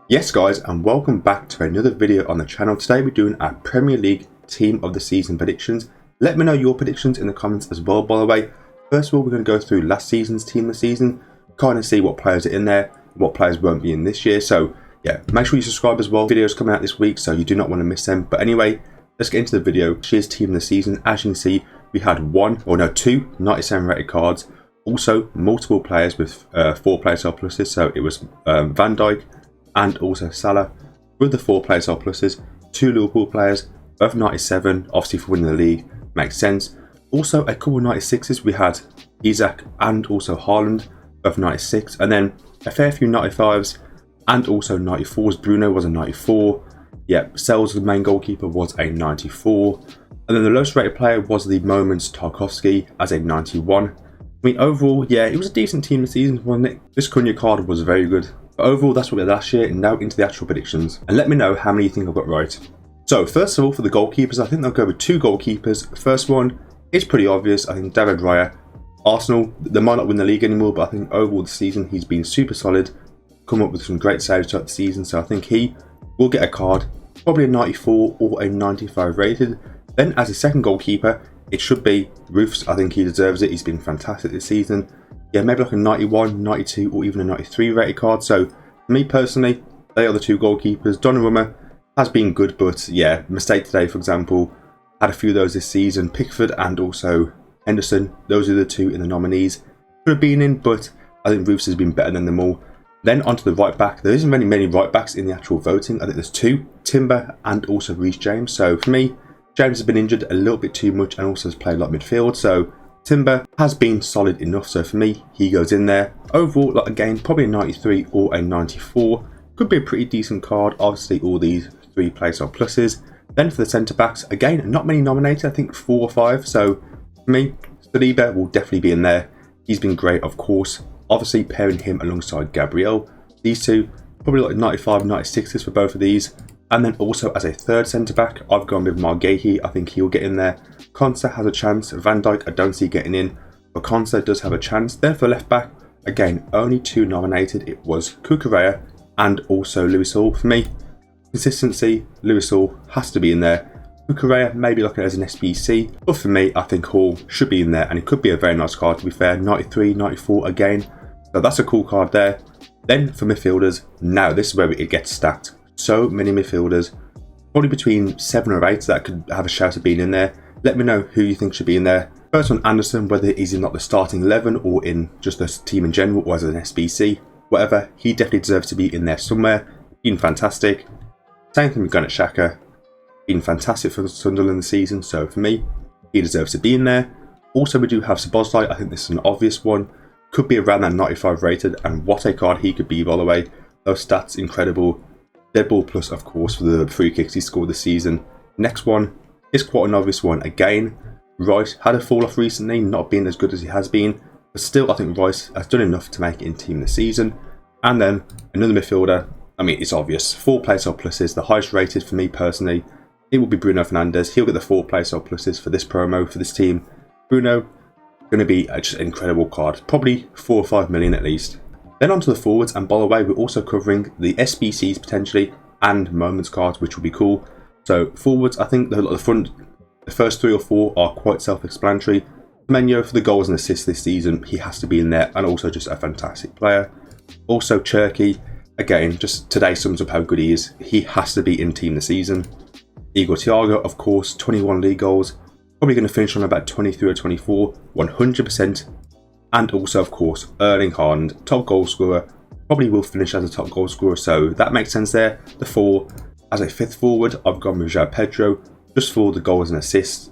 Yes guys, and welcome back to another video on the channel. Today we're doing our Premier League Team of the Season predictions. Let me know your predictions in the comments as well, by the way. First of all, we're going to go through last season's Team of the Season, kind of see what players are in there, what players won't be in this year. So yeah, make sure you subscribe as well. Videos coming out this week, so you do not want to miss them. But anyway, let's get into the video. This year's Team of the Season, as you can see, we had two 97 rated cards. Also, multiple players with 4 player star pluses. So it was Van Dijk and also Salah with the 4 player star pluses. 2 Liverpool players, both 97, obviously for winning the league, makes sense. Also a couple of 96s, we had Isaac and also Haaland, both 96, and then a fair few 95s and also 94s. Bruno was a 94. Sells, the main goalkeeper, was a 94. And then the lowest rated player was the Moments Tarkowski as a 91. I mean, overall, yeah, it was a decent Team of the Season, wasn't it? This Cunha card was very good. But overall, that's what we had last year, and now into the actual predictions. And let me know how many you think I've got right. So, first of all, for the goalkeepers, I think they'll go with 2 goalkeepers. First one is pretty obvious. I think David Raya. Arsenal, they might not win the league anymore, but I think overall the season, he's been super solid. Come up with some great saves throughout the season, so I think he will get a card. Probably a 94 or a 95 rated. Then, as a second goalkeeper, it should be Roofs. I think he deserves it. He's been fantastic this season. Yeah, maybe like a 91, 92 or even a 93 rated card. So, for me personally, they are the 2 goalkeepers. Donnarumma has been good, but yeah, mistake today, for example. Had a few of those this season. Pickford and also Henderson. Those are the 2 in the nominees. Could have been in, but I think Roofs has been better than them all. Then onto the right back. There isn't many right backs in the actual voting. I think there's 2, Timber and also Reece James. So for me, James has been injured a little bit too much and also has played a lot midfield. So Timber has been solid enough. So for me, he goes in there. Overall, like again, probably a 93 or a 94. Could be a pretty decent card. Obviously, all these 3 player star pluses. Then for the centre backs, again, not many nominated. I think 4 or 5. So for me, Saliba will definitely be in there. He's been great, of course. Obviously, pairing him alongside Gabriel. These 2, probably like 95, 96s for both of these. And then also as a third centre-back, I've gone with Margehi. I think he'll get in there. Konsa has a chance. Van Dijk, I don't see getting in. But Konsa does have a chance. Then for left-back, again, only 2 nominated. It was Cucurella and also Lewis Hall. For me, consistency, Lewis Hall has to be in there. Cucurella, maybe looking as an SBC. But for me, I think Hall should be in there. And it could be a very nice card, to be fair. 93, 94 again. So that's a cool card there. Then for midfielders, now this is where it gets stacked. So many midfielders, probably between 7 or 8 that could have a shout at being in there. Let me know who you think should be in there. First one, Anderson, whether he's in not the starting 11 or in just the team in general or as an SBC, whatever, he definitely deserves to be in there somewhere. Been fantastic. Same thing with Granit Xhaka, been fantastic for Sunderland this season, so for me, he deserves to be in there. Also, we do have Szoboszlai. I think this is an obvious one. Could be around that 95 rated, and what a card he could be, by the way. Those stats, incredible. Dead ball plus, of course, for the free kicks he scored this season. Next one is quite an obvious one. Again, Rice had a fall off recently, not being as good as he has been. But still, I think Rice has done enough to make it in Team of the Season. And then another midfielder. I mean, it's obvious. 4 player star pluses, the highest rated for me personally. It will be Bruno Fernandes. He'll get the 4 player star pluses for this promo, for this team. Bruno, going to be just an incredible card. Probably 4 or 5 million at least. Then onto the forwards, and by the way, we're also covering the SBCs potentially and moments cards, which will be cool. So forwards, I think the first 3 or 4 are quite self-explanatory. Menyo for the goals and assists this season, he has to be in there, and also just a fantastic player. Also Cherky, again, just today sums up how good he is. He has to be in Team of the Season. Igor Thiago, of course, 21 league goals, probably going to finish on about 23 or 24, 100%. And also, of course, Erling Haaland, top goal scorer, probably will finish as a top goal scorer, so that makes sense there. The 4, as a 5th forward, I've gone with João Pedro, just for the goals and assists.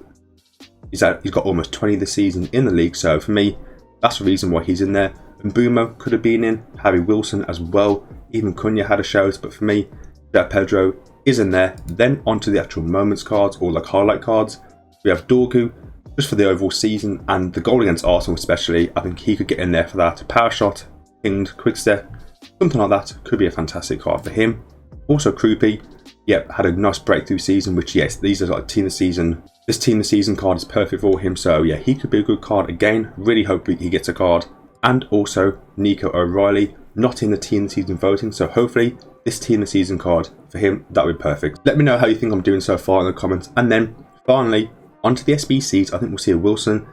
He's got almost 20 this season in the league, so for me, that's the reason why he's in there. And Mbeumo could have been in, Harry Wilson as well, even Cunha had a shout, but for me, João Pedro is in there. Then onto the actual moments cards, or like highlight cards. We have Dorgu, just for the overall season and the goal against Arsenal especially. I think he could get in there for that. Power shot, pinged, quick step, something like that could be a fantastic card for him. Also Krupi, had a nice breakthrough season, which yes, these are like Team of the Season. This Team of the Season card is perfect for him, so yeah, he could be a good card again. Really hope he gets a card. And also Nico O'Reilly, not in the team of the season voting, so hopefully this team of the season card for him, that would be perfect. Let me know how you think I'm doing so far in the comments. And then finally, onto the SBCs. I think we'll see a Wilson.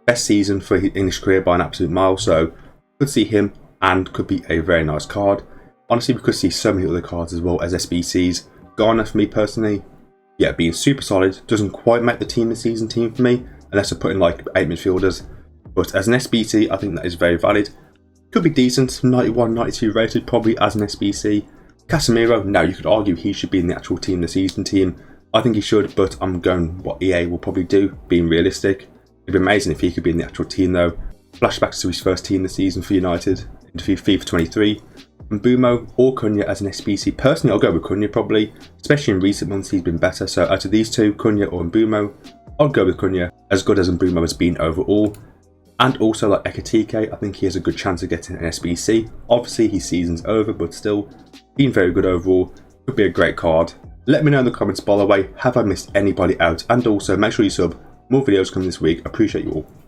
Best season for his English career by an absolute mile, so could see him and could be a very nice card. Honestly, we could see so many other cards as well as SBCs. Garner for me personally, yeah, being super solid. Doesn't quite make the team of the season team for me, unless I put in like 8 midfielders. But as an SBC, I think that is very valid. Could be decent, 91, 92 rated probably as an SBC. Casemiro, now you could argue he should be in the actual team of the season team. I think he should, but I'm going what EA will probably do, being realistic. It'd be amazing if he could be in the actual team though. Flashbacks to his first team this season for United, into FIFA 23. Mbumo or Cunha as an SBC. Personally, I'll go with Cunha probably, especially in recent months he's been better. So out of these two, Cunha or Mbumo, I'll go with Cunha, as good as Mbumo has been overall. And also like Ekitike, I think he has a good chance of getting an SBC. Obviously his season's over, but still been very good overall. Could be a great card. Let me know in the comments by the way, have I missed anybody out? And also make sure you sub, more videos coming this week. Appreciate you all.